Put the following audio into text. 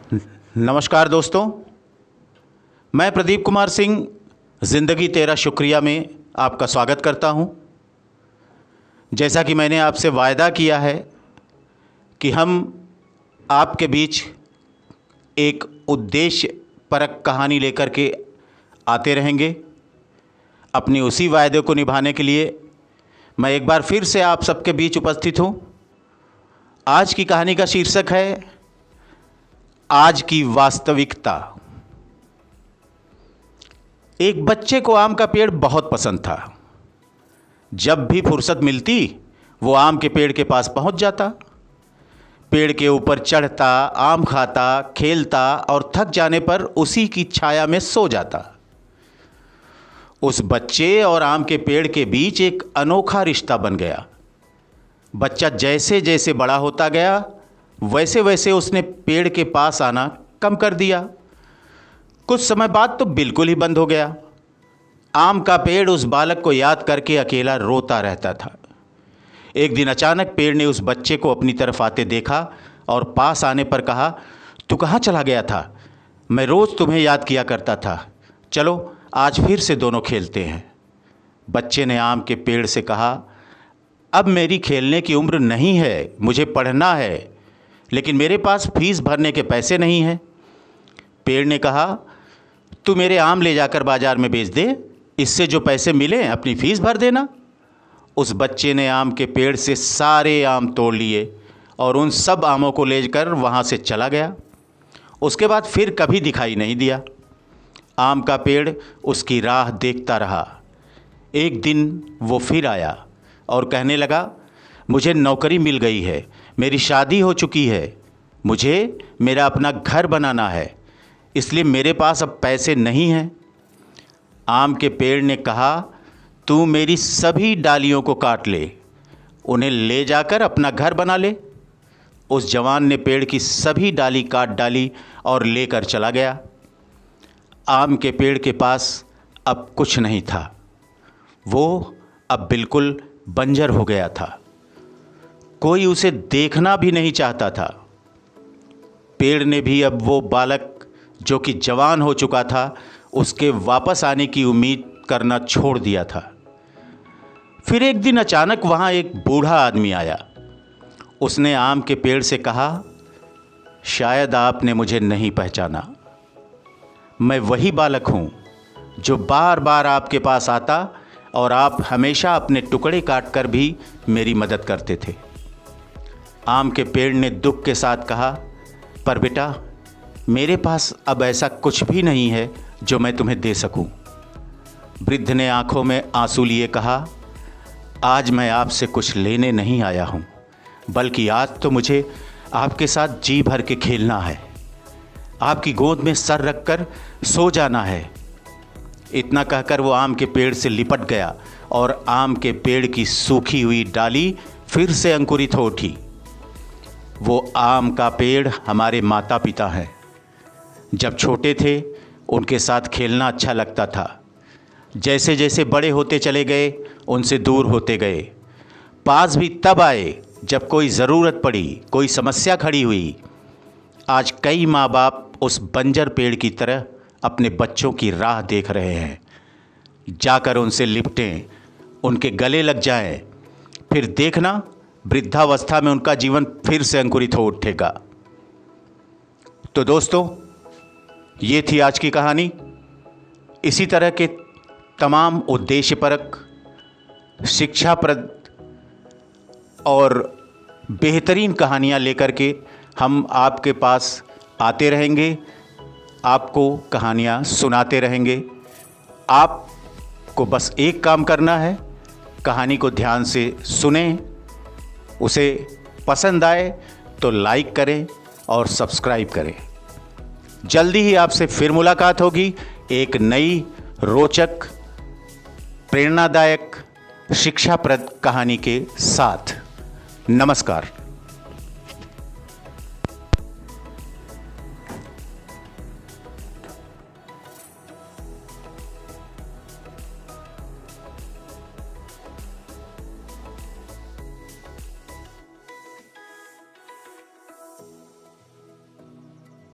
नमस्कार दोस्तों, मैं प्रदीप कुमार सिंह ज़िंदगी तेरा शुक्रिया में आपका स्वागत करता हूं। जैसा कि मैंने आपसे वायदा किया है कि हम आपके बीच एक उद्देश्यपरक कहानी लेकर के आते रहेंगे। अपनी उसी वायदे को निभाने के लिए मैं एक बार फिर से आप सबके बीच उपस्थित हूं। आज की कहानी का शीर्षक है आज की वास्तविकता। एक बच्चे को आम का पेड़ बहुत पसंद था। जब भी फुर्सत मिलती वो आम के पेड़ के पास पहुंच जाता, पेड़ के ऊपर चढ़ता, आम खाता, खेलता और थक जाने पर उसी की छाया में सो जाता। उस बच्चे और आम के पेड़ के बीच एक अनोखा रिश्ता बन गया। बच्चा जैसे जैसे बड़ा होता गया वैसे वैसे उसने पेड़ के पास आना कम कर दिया। कुछ समय बाद तो बिल्कुल ही बंद हो गया। आम का पेड़ उस बालक को याद करके अकेला रोता रहता था। एक दिन अचानक पेड़ ने उस बच्चे को अपनी तरफ आते देखा और पास आने पर कहा, तू कहाँ चला गया था? मैं रोज़ तुम्हें याद किया करता था। चलो आज फिर से दोनों खेलते हैं। बच्चे ने आम के पेड़ से कहा, अब मेरी खेलने की उम्र नहीं है, मुझे पढ़ना है, लेकिन मेरे पास फीस भरने के पैसे नहीं हैं। पेड़ ने कहा, तू मेरे आम ले जाकर बाज़ार में बेच दे, इससे जो पैसे मिले अपनी फ़ीस भर देना। उस बच्चे ने आम के पेड़ से सारे आम तोड़ लिए और उन सब आमों को लेकर वहाँ से चला गया। उसके बाद फिर कभी दिखाई नहीं दिया। आम का पेड़ उसकी राह देखता रहा। एक दिन वो फिर आया और कहने लगा, मुझे नौकरी मिल गई है, मेरी शादी हो चुकी है, मुझे मेरा अपना घर बनाना है, इसलिए मेरे पास अब पैसे नहीं हैं। आम के पेड़ ने कहा, तू मेरी सभी डालियों को काट ले, उन्हें ले जाकर अपना घर बना ले। उस जवान ने पेड़ की सभी डाली काट डाली और लेकर चला गया। आम के पेड़ के पास अब कुछ नहीं था। वो अब बिल्कुल बंजर हो गया था। कोई उसे देखना भी नहीं चाहता था। पेड़ ने भी अब वो बालक जो कि जवान हो चुका था उसके वापस आने की उम्मीद करना छोड़ दिया था। फिर एक दिन अचानक वहाँ एक बूढ़ा आदमी आया। उसने आम के पेड़ से कहा, शायद आपने मुझे नहीं पहचाना। मैं वही बालक हूँ जो बार बार आपके पास आता और आप हमेशा अपने टुकड़े काट कर भी मेरी मदद करते थे। आम के पेड़ ने दुख के साथ कहा, पर बेटा मेरे पास अब ऐसा कुछ भी नहीं है जो मैं तुम्हें दे सकूं। वृद्ध ने आंखों में आंसू लिए कहा, आज मैं आपसे कुछ लेने नहीं आया हूं, बल्कि आज तो मुझे आपके साथ जी भर के खेलना है, आपकी गोद में सर रखकर सो जाना है। इतना कहकर वो आम के पेड़ से लिपट गया और आम के पेड़ की सूखी हुई डाली फिर से अंकुरित हो उठी। वो आम का पेड़ हमारे माता पिता हैं। जब छोटे थे उनके साथ खेलना अच्छा लगता था। जैसे जैसे बड़े होते चले गए उनसे दूर होते गए। पास भी तब आए जब कोई ज़रूरत पड़ी, कोई समस्या खड़ी हुई। आज कई माँ बाप उस बंजर पेड़ की तरह अपने बच्चों की राह देख रहे हैं। जाकर उनसे लिपटें, उनके गले लग जाएं, फिर देखना वृद्धावस्था में उनका जीवन फिर से अंकुरित हो उठेगा। तो दोस्तों, ये थी आज की कहानी। इसी तरह के तमाम उद्देश्यपरक, शिक्षाप्रद और बेहतरीन कहानियाँ लेकर के हम आपके पास आते रहेंगे, आपको कहानियाँ सुनाते रहेंगे। आपको बस एक काम करना है, कहानी को ध्यान से सुनें, उसे पसंद आए तो लाइक करें और सब्सक्राइब करें। जल्दी ही आपसे फिर मुलाकात होगी एक नई रोचक, प्रेरणादायक, शिक्षाप्रद कहानी के साथ। नमस्कार।